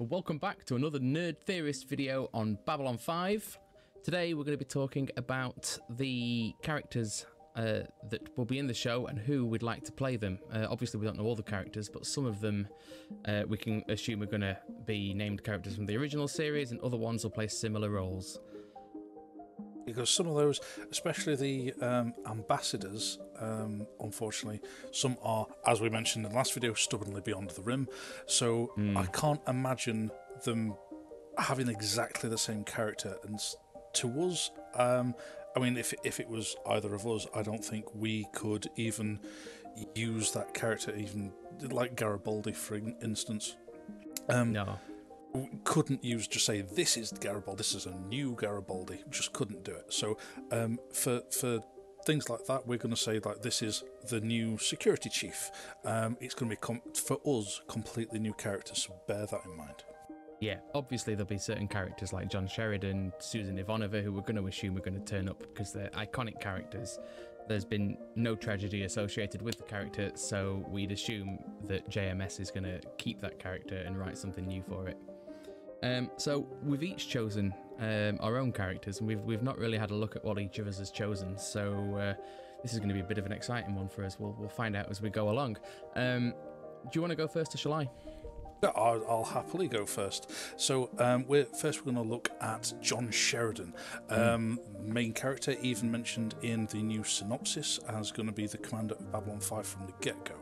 welcome back to another Nerd Theorist video on Babylon 5. Today we're going to be talking about the characters that will be in the show and who we'd like to play them. Obviously we don't know all the characters, but some of them we can assume are going to be named characters from the original series, and other ones will play similar roles. Because some of those, especially the ambassadors, unfortunately, some are, as we mentioned in the last video, stubbornly beyond the rim. So I can't imagine them having exactly the same character. And to us, I mean, if it was either of us, I don't think we could even use that character, even like Garibaldi, for instance. No. Couldn't use, just say this is Garibaldi, this is a new Garibaldi, just couldn't do it. So for things like that, we're going to say like this is the new security chief. It's going to be for us completely new characters, so bear that in mind. Yeah, obviously there'll be certain characters like John Sheridan, Susan Ivanova, who we're going to assume are going to turn up because they're iconic characters. There's been no tragedy associated with the character, so we'd assume that JMS is going to keep that character and write something new for it. So we've each chosen our own characters, and we've not really had a look at what each of us has chosen. So this is going to be a bit of an exciting one for us. We'll find out as we go along. Do you want to go first, or shall I? I'll happily go first. So we're going to look at John Sheridan, main character, even mentioned in the new synopsis as going to be the commander of Babylon 5 from the get-go.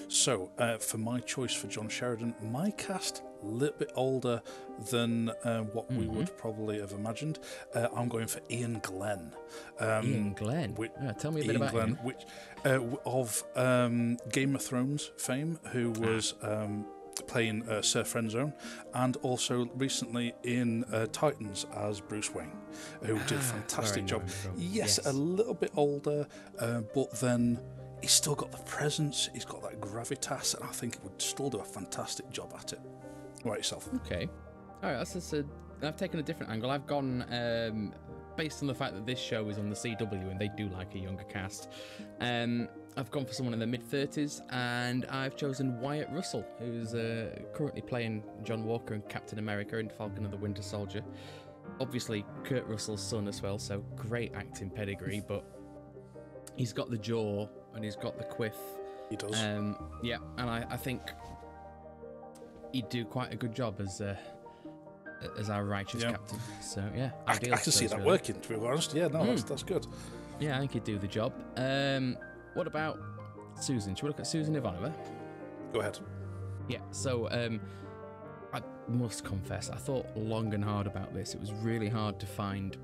So for my choice for John Sheridan, my cast a little bit older than what we would probably have imagined. I'm going for Ian Glen. Ian Glen? Tell me a bit about Glen, him. Which, of Game of Thrones fame, who was playing Sir Friendzone, and also recently in Titans as Bruce Wayne, who did a fantastic job. Yes, a little bit older, but then he's still got the presence, he's got that gravitas, and I think he would still do a fantastic job at it. What about yourself? Okay. All right, I've taken a different angle. I've gone, based on the fact that this show is on the CW and they do like a younger cast, I've gone for someone in their mid-30s, and I've chosen Wyatt Russell, who's currently playing John Walker in Captain America and Falcon and the Winter Soldier. Obviously, Kurt Russell's son as well, so great acting pedigree, but he's got the jaw and he's got the quiff. He does. Yeah, and I think he'd do quite a good job as our righteous captain. So yeah, I can see that really working, to be honest. Yeah, no, that's good. Yeah, I think he'd do the job. What about Susan? Should we look at Susan Ivanova? Go ahead. Yeah, so I must confess, I thought long and hard about this. It was really hard to find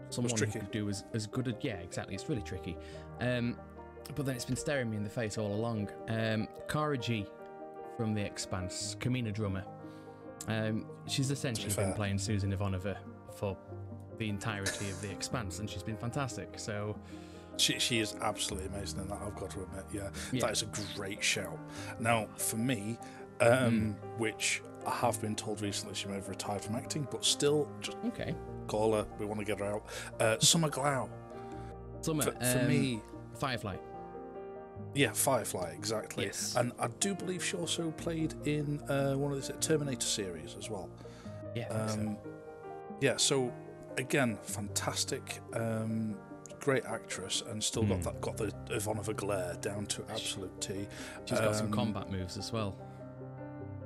someone who could do as good as... Yeah, exactly, it's really tricky. But then it's been staring me in the face all along. Cara Gee from The Expanse, Kamina Drummer. She's essentially been playing Susan Ivanova for the entirety of The Expanse, and she's been fantastic, so... She is absolutely amazing in that, I've got to admit, yeah. That is a great shout. Now, for me, which I have been told recently she may have retired from acting, but still, just call her, we want to get her out. Summer Glau. For me... Firefly. Yeah, Firefly, exactly. Yes. And I do believe she also played in one of the Terminator series as well. Yeah, I think so. Yeah, so, again, fantastic... great actress, and still got the Ivanova glare down to absolute T. She's got some combat moves as well.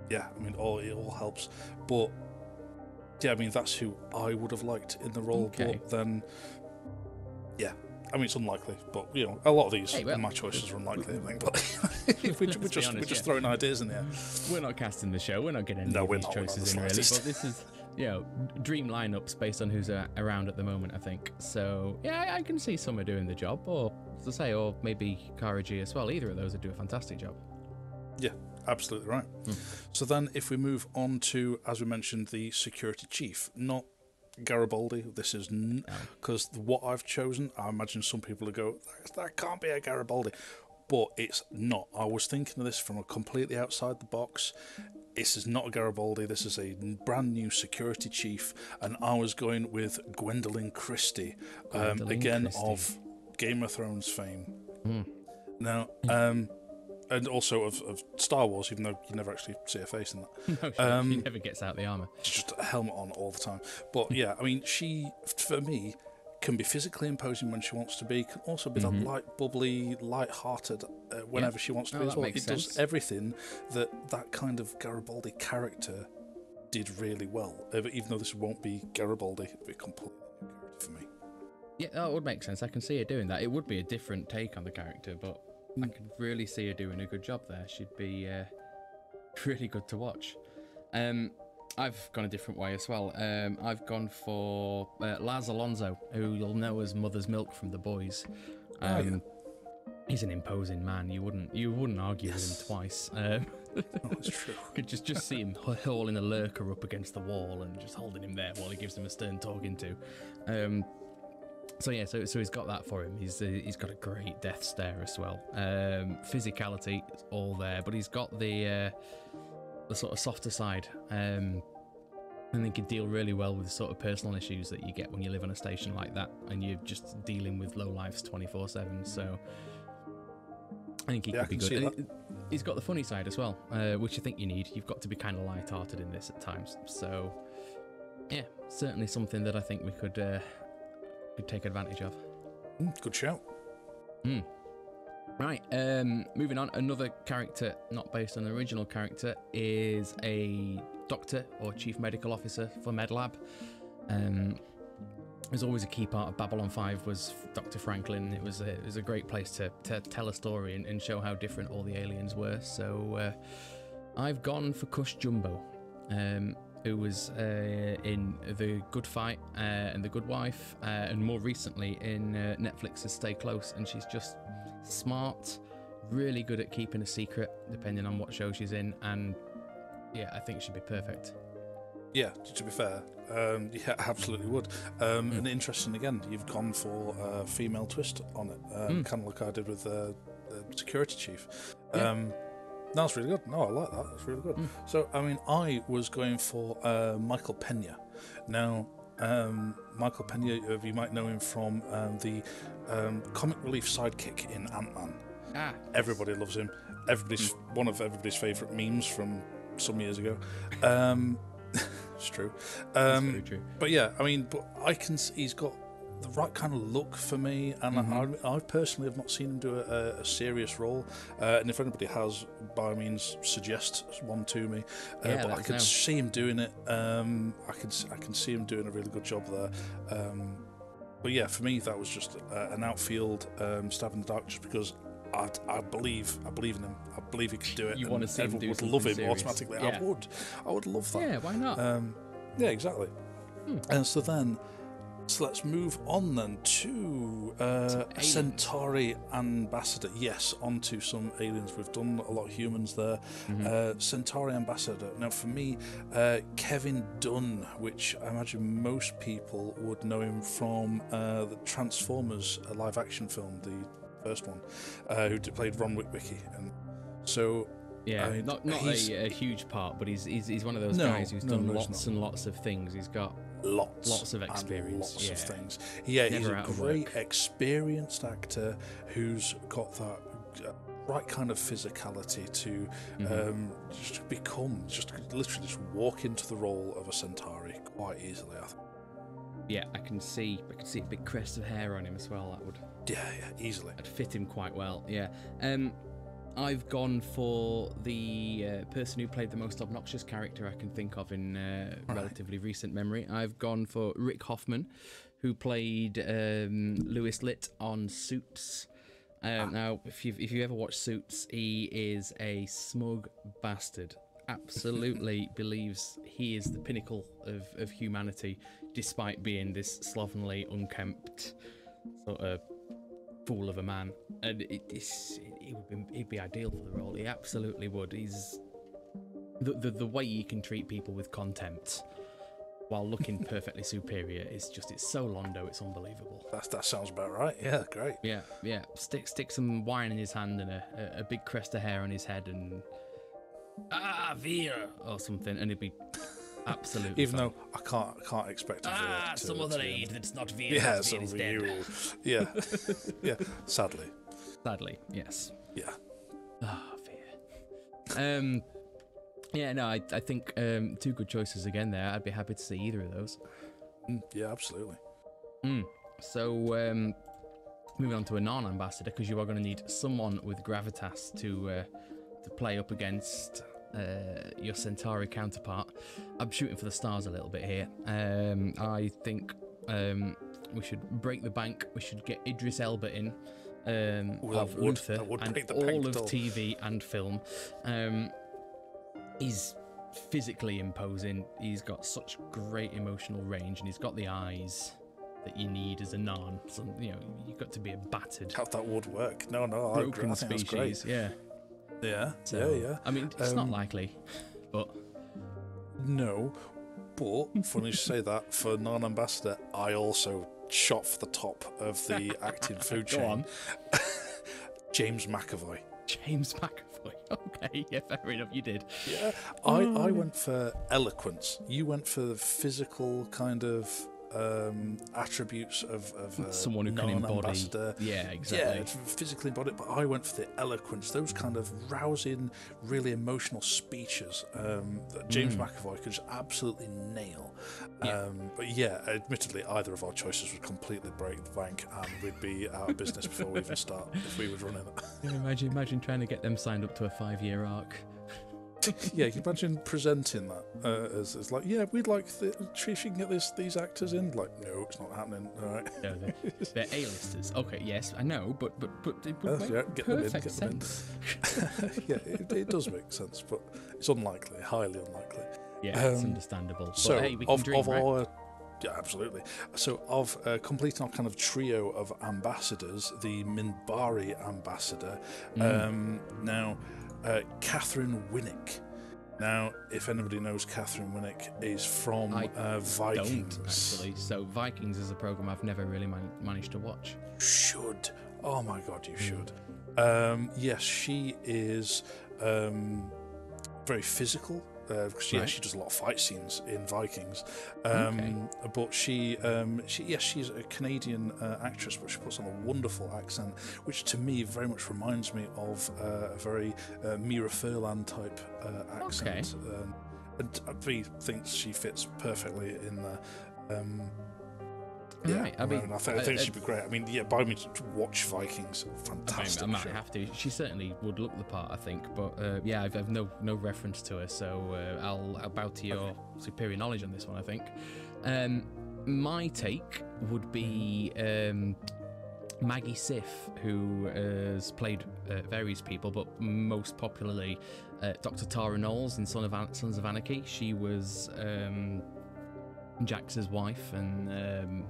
Yeah, I mean, it all helps. But yeah, I mean, that's who I would have liked in the role. But then, yeah, I mean, it's unlikely. But you know, a lot of these my choices are unlikely. I think, but we're just throwing ideas in there. We're not casting the show. We're not getting any of these choices in really. But this is, you know, dream lineups based on who's around at the moment, I think. So yeah, I can see Summer doing the job, or as I say, or maybe Cara Gee as well. Either of those would do a fantastic job. Yeah, absolutely right. So then, if we move on to, as we mentioned, the security chief, not Garibaldi. This is because what I've chosen, I imagine some people will go, that can't be a Garibaldi, but it's not. I was thinking of this from a completely outside the box. This is not a Garibaldi, this is a brand new security chief, and I was going with Gwendoline Christie, again Christie. Of Game of Thrones fame. Now, and also of Star Wars, even though you never actually see her face in that. No, she never gets out the armor. She's just a helmet on all the time. But yeah, I mean, she, for me, can be physically imposing when she wants to be, can also be that light, bubbly, light-hearted whenever she wants to be as well. It does everything that kind of Garibaldi character did really well. Even though this won't be Garibaldi, it'll be a completely new character for me. Yeah, that would make sense. I can see her doing that. It would be a different take on the character, but I could really see her doing a good job there. She'd be really good to watch. I've gone a different way as well. I've gone for Laz Alonso, who you'll know as Mother's Milk from The Boys. He's an imposing man. You wouldn't argue with him twice. That's true. Could just see him hauling a lurker up against the wall and just holding him there while he gives him a stern talking to. So he's got that for him. He's got a great death stare as well. Physicality is all there, but he's got the sort of softer side. And he can deal really well with the sort of personal issues that you get when you live on a station like that and you're just dealing with lowlifes 24/7. So I think he could be good. He's got the funny side as well, which I think you need. You've got to be kind of light-hearted in this at times. So yeah, certainly something that I think we could take advantage of. Good shout. Right, moving on. Another character not based on the original character is a doctor or chief medical officer for MedLab. There's always a key part of Babylon 5 was Dr. Franklin. It was a great place to tell a story and show how different all the aliens were. So I've gone for Cush Jumbo, who was in The Good Fight and The Good Wife, and more recently in Netflix's Stay Close. And she's just smart, really good at keeping a secret, depending on what show she's in. And yeah, I think she'd be perfect. Yeah, to be fair, yeah, absolutely would. And interesting again, you've gone for a female twist on it, kind of like I did with the security chief. That's really good. No, I like that. That's really good. So, I mean, I was going for Michael Pena. Now, Michael Pena, you might know him from the comic relief sidekick in Ant-Man. Everybody loves him. One of everybody's favourite memes from some years ago. It's true. It's very true. But yeah, I mean, he's got the right kind of look for me, and I personally have not seen him do a serious role. And if anybody has, by all means, suggest one to me. But I can see him doing it. I can see him doing a really good job there. But yeah, for me, that was just an outfield stab in the dark, just because I believe in him. I believe he could do it. You want to see him do would love him serious. automatically. Yeah. I would love that. Yeah, why not? Yeah, exactly. And so let's move on then to Centauri Ambassador. Yes, onto some aliens. We've done a lot of humans there. Centauri Ambassador. Now, for me, Kevin Dunn, which I imagine most people would know him from the Transformers live-action film, the first one, who played Ron Witwicky. And so... Yeah, not a huge part, but he's one of those guys who's done lots and lots of things. He's got lots of experience, lots of things. Yeah, he's a great, experienced actor who's got that right kind of physicality to just literally walk into the role of a Centauri quite easily, I think. Yeah, I can see a big crest of hair on him as well. That would easily. That'd fit him quite well. Yeah. I've gone for the person who played the most obnoxious character I can think of in relatively recent memory. I've gone for Rick Hoffman, who played Louis Litt on Suits. Now, if you ever watched Suits, he is a smug bastard. Absolutely believes he is the pinnacle of humanity, despite being this slovenly, unkempt sort of fool of a man. And he'd be ideal for the role. He absolutely would. He's the way he can treat people with contempt while looking perfectly superior is it's so Londo, it's unbelievable. That sounds about right. Yeah, great. Yeah. Stick some wine in his hand and a big crest of hair on his head and Veer or something, and it'd be absolutely even fun. Though I can't expect some other aid that's not Veer. Yeah, Veer is dead. Yeah. Sadly, yes. Yeah. Yeah, no, I think two good choices again there. I'd be happy to see either of those. Yeah, absolutely. So, moving on to a non-ambassador, because you are going to need someone with gravitas to play up against your Centauri counterpart. I'm shooting for the stars a little bit here. I think we should break the bank. We should get Idris Elba in of Luther and all of TV and film. He's physically imposing. He's got such great emotional range, and he's got the eyes that you need as a non. So, you've got to be a battered. How that would work? No, I agree. I think species. That's great. Yeah. Yeah. I mean, it's not likely, but no. But funny you say that. For non-ambassador, I also shot for the top of the acting food chain. Go on. James McAvoy. James McAvoy. Okay, yeah, fair enough. You did. Yeah, I went for eloquence. You went for the physical kind of attributes of someone who can embody. Yeah, exactly. Yeah, physically embodied. But I went for the eloquence. Those kind of rousing, really emotional speeches that James McAvoy could just absolutely nail. Yeah. But yeah, admittedly, either of our choices would completely break the bank, and we'd be out of business before we even start if we would run it. Yeah, imagine trying to get them signed up to a 5-year arc. Yeah, you can imagine presenting that as like, yeah, we'd like see if you can get these actors in. Like, no, it's not happening. All right. No, they're A-listers. Okay, yes, I know, but it would make perfect sense. Yeah, it does make sense, but it's unlikely, highly unlikely. Yeah, it's understandable. So, but, hey, we can dream, right? Yeah, absolutely. So, of completing our kind of trio of ambassadors, the Minbari ambassador, now. Katheryn Winnick. Now, if anybody knows Katheryn Winnick, is from Vikings. Don't, actually. So Vikings is a program I've never really managed to watch. Should. Oh my God, you should. Yes, she is very physical. Because she does a lot of fight scenes in Vikings, but she's a Canadian actress, but she puts on a wonderful accent, which to me very much reminds me of a very Mira Furlan type accent, and I think she fits perfectly in there. Right. I think she'd be great. I mean, yeah, by me to watch Vikings, fantastic. I might have to. She certainly would look the part, I think. But yeah, I've no reference to her, so I'll bow to your superior knowledge on this one, I think. My take would be Maggie Siff, who has played various people, but most popularly Dr. Tara Knowles in Sons of Anarchy. She was Jax's wife, and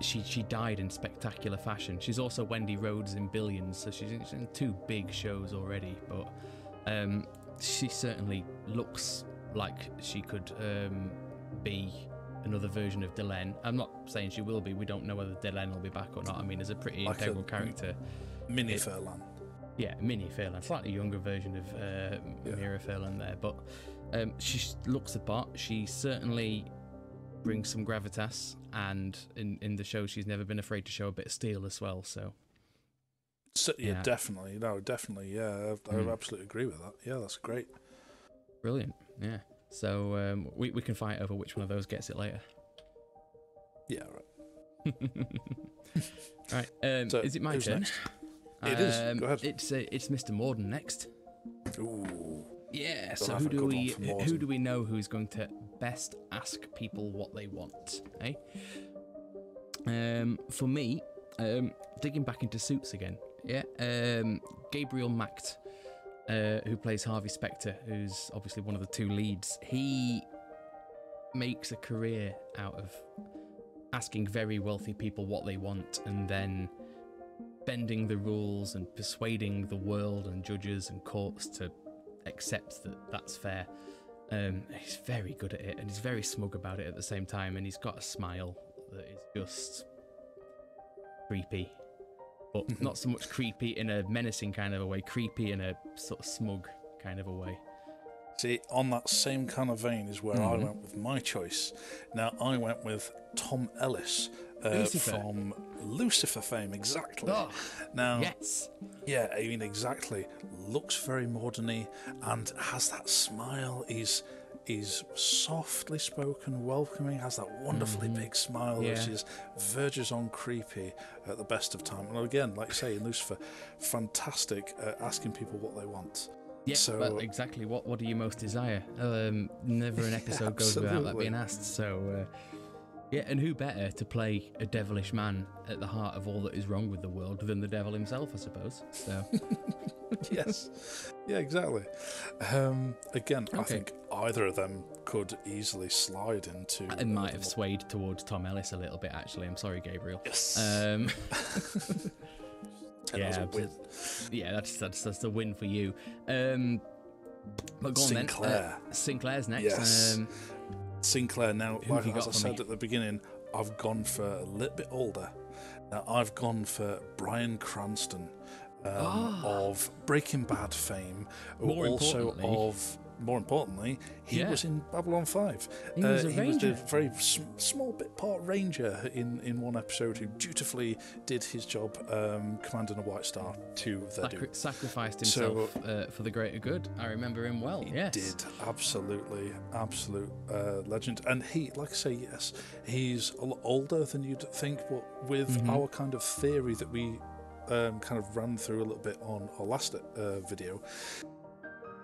she died in spectacular fashion. She's also Wendy Rhodes in Billions, so she's in 2 big shows already, but she certainly looks like she could be another version of Glen. I'm not saying she will be. We don't know whether Glen will be back or not. I mean, as a pretty like integral character. Mini Furlan. Yeah, Mini Furlan, slightly younger version of Mira Furlan there, but she looks the part. She certainly brings some gravitas, and in the show she's never been afraid to show a bit of steel as well. So yeah, definitely. No, definitely. Yeah, I absolutely agree with that. Yeah, that's great. Brilliant. Yeah. So we can fight over which one of those gets it later. Yeah, right. Right. So is it my turn? Next? It is. Go ahead. It's Mr. Morden next. Ooh. Yeah. So who do we know who's going to best ask people what they want? Eh? For me, digging back into Suits again. Yeah. Gabriel Macht, who plays Harvey Specter, who's obviously one of the 2 leads. He makes a career out of asking very wealthy people what they want, and then bending the rules and persuading the world and judges and courts to accept that that's fair. He's very good at it, and he's very smug about it at the same time, and he's got a smile that is just creepy, but not so much creepy in a menacing kind of a way, creepy in a sort of smug kind of a way. See, on that same kind of vein is where I went with my choice. Now, I went with Tom Ellis, from Lucifer fame, exactly. Oh, now, yes. Yeah, I mean, exactly. Looks very modern-y and has that smile. He's softly spoken, welcoming, has that wonderfully big smile that just verges on creepy at the best of time. And again, like you say, in Lucifer, fantastic at asking people what they want. Yeah, so, well, exactly. What do you most desire? Never an episode goes without that being asked. So, yeah, and who better to play a devilish man at the heart of all that is wrong with the world than the devil himself, I suppose. So, yes, yeah, exactly. Again, I think either of them could easily slide into. I might have swayed towards Tom Ellis a little bit, actually. I'm sorry, Gabriel. Yes. Yeah, win. Yeah, that's a win for you. But go on Sinclair. Then. Sinclair's next. Yes. Sinclair. Now, like as I said me? at the beginning, I've gone for a little bit older. Now, I've gone for Bryan Cranston of Breaking Bad fame, more importantly, he was in Babylon 5. He was a ranger. Was a very small bit part ranger in one episode who dutifully did his job commanding a White Star to their doom. Sacrificed himself for the greater good. I remember him well, yes. He did, absolutely, absolute legend. And he, like I say, yes, he's a lot older than you'd think, but with our kind of theory that we kind of ran through a little bit on our last video,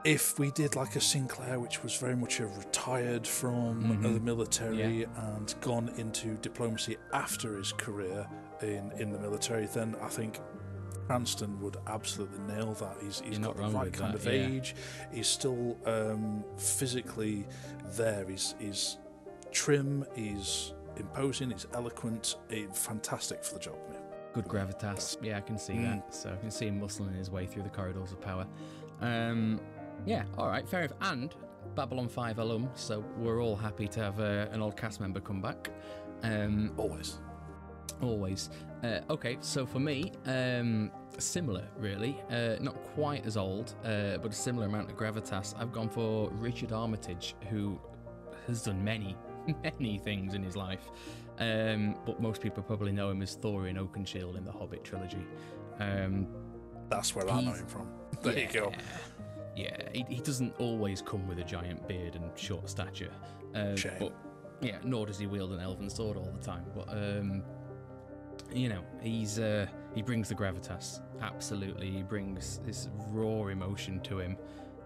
if we did like a Sinclair, which was very much a retired from the military and gone into diplomacy after his career in the military, then I think Cranston would absolutely nail that. He's got the right kind of age. He's still physically there. He's trim. He's imposing. He's eloquent. He's fantastic for the job. Yeah. Good gravitas. Yeah, I can see that. So I can see him muscling his way through the corridors of power. Yeah, all right, fair enough. And Babylon 5 alum, so we're all happy to have an old cast member come back. Always. Okay, so for me, similar, really. Not quite as old, but a similar amount of gravitas. I've gone for Richard Armitage, who has done many things in his life. But most people probably know him as Thor in Oakenshield in the Hobbit trilogy. That's where I know him from. There you go. Yeah, he doesn't always come with a giant beard and short stature. Shame. But, yeah, nor does he wield an elven sword all the time. But, you know, he brings the gravitas. Absolutely. He brings this raw emotion to him.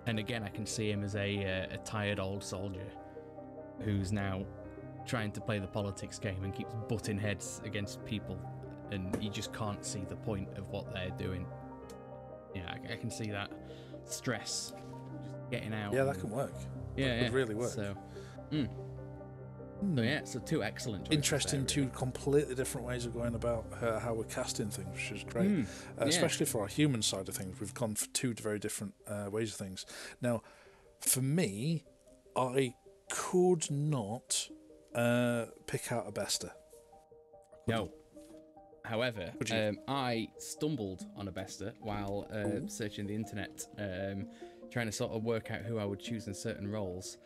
And again, I can see him as a tired old soldier who's now trying to play the politics game and keeps butting heads against people. And you just can't see the point of what they're doing. Yeah, I can see that stress just getting out. Yeah, that can work. Yeah, it would really work. So, so yeah, so two excellent choices. Interesting, there, two completely different ways of going about how we're casting things, which is great. Especially for our human side of things, we've gone for two very different ways of things. Now, for me, I could not pick out a bester. No. However, I stumbled on a bester while searching the internet, trying to sort of work out who I would choose in certain roles.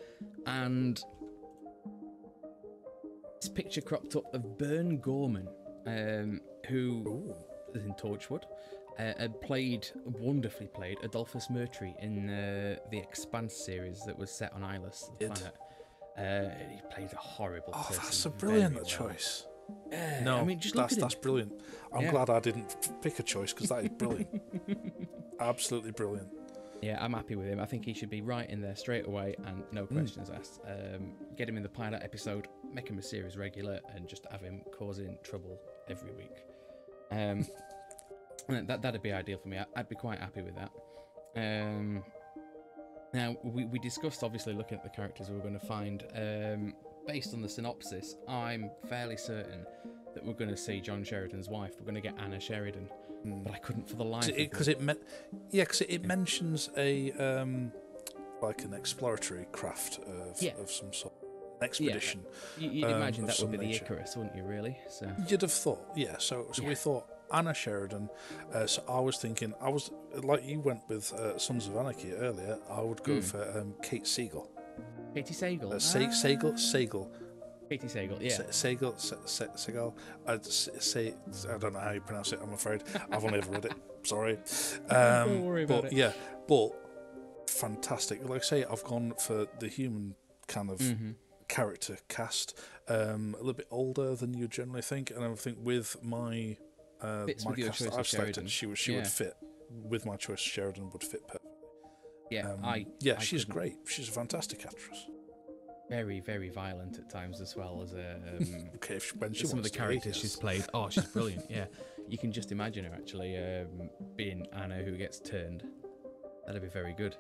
And this picture cropped up of Bern Gorman, who is in Torchwood, had wonderfully played Adolphus Mertry in the Expanse series that was set on Ilis, the planet. He played a horrible person. Oh, that's a brilliant choice. No, I mean, just that's brilliant. I'm glad I didn't pick a choice because that is brilliant. Absolutely brilliant. Yeah, I'm happy with him. I think he should be right in there straight away and no questions asked. Get him in the pilot episode, make him a series regular, and just have him causing trouble every week. That'd be ideal for me. I'd be quite happy with that. Now, we discussed, obviously, looking at the characters we were going to find. Based on the synopsis, I'm fairly certain that we're going to see John Sheridan's wife. We're going to get Anna Sheridan, but I couldn't for the life of me. Because it mentions a like an exploratory craft of some sort, an expedition. Yeah. You'd imagine that would be the Icarus, wouldn't you? Really? So you'd have thought, yeah. So we thought Anna Sheridan. So I was thinking, like you went with Sons of Anarchy earlier. I would go for Katey Sagal. Katey Sagal. Sagal. Katey Sagal, yeah. Sagal. I don't know how you pronounce it, I'm afraid. I've only ever read it. Sorry. Don't worry about it. Yeah, but fantastic. Like I say, I've gone for the human kind of character cast, a little bit older than you generally think, and I think with my my cast that I've selected, she would fit with my choice. Sheridan would fit perfectly. Yeah, she's great. She's a fantastic actress. Very, very violent at times as well as okay, when she some of the characters she's played. Oh, she's brilliant. Yeah, you can just imagine her actually being Anna who gets turned. That'd be very good.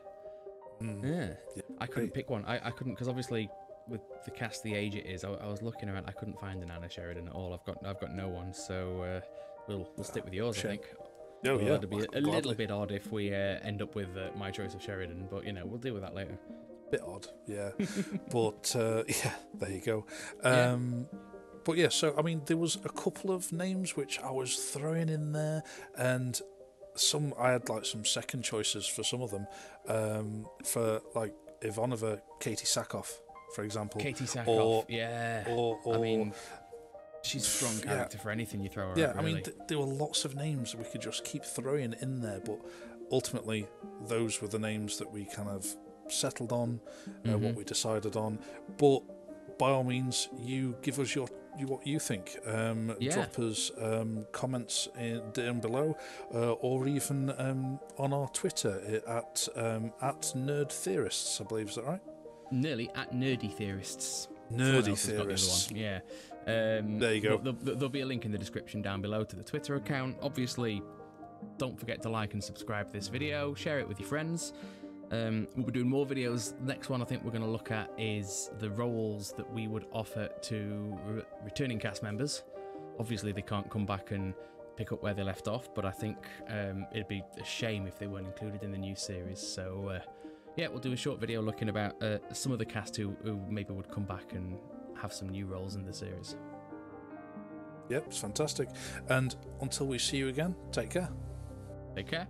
Yeah, I couldn't pick one. I couldn't, because obviously with the cast the age it is, I was looking around. I couldn't find an Anna Sheridan at all. I've got no one. So we'll stick with yours. I think. Oh yeah, it'd be a little bit odd if we end up with my choice of Sheridan, but we'll deal with that later. Bit odd, yeah. But yeah, there you go. But yeah, so I mean, there was a couple of names which I was throwing in there, and some I had like some second choices for some of them. For like Ivanova, Katey Sagal, for example. Katey Sagal, yeah. Or I mean, she's a strong character for anything you throw her. Yeah, at, really. I mean, there were lots of names that we could just keep throwing in there, but ultimately, those were the names that we kind of settled on, what we decided on. But by all means, you give us what you think. Drop us comments down below, or even on our Twitter at Nerd Theorists, I believe. Is that right? Nearly at Nerdy Theorists. Nerdy Theorists. Yeah. There you go. There'll be a link in the description down below to the Twitter account. Obviously, don't forget to like and subscribe to this video. Share it with your friends. We'll be doing more videos. The next one I think we're going to look at is the roles that we would offer to returning cast members. Obviously, they can't come back and pick up where they left off, but I think it'd be a shame if they weren't included in the new series. So, yeah, we'll do a short video looking about some of the cast who maybe would come back and have some new roles in the series. Yep, it's fantastic. And until we see you again, take care. Take care.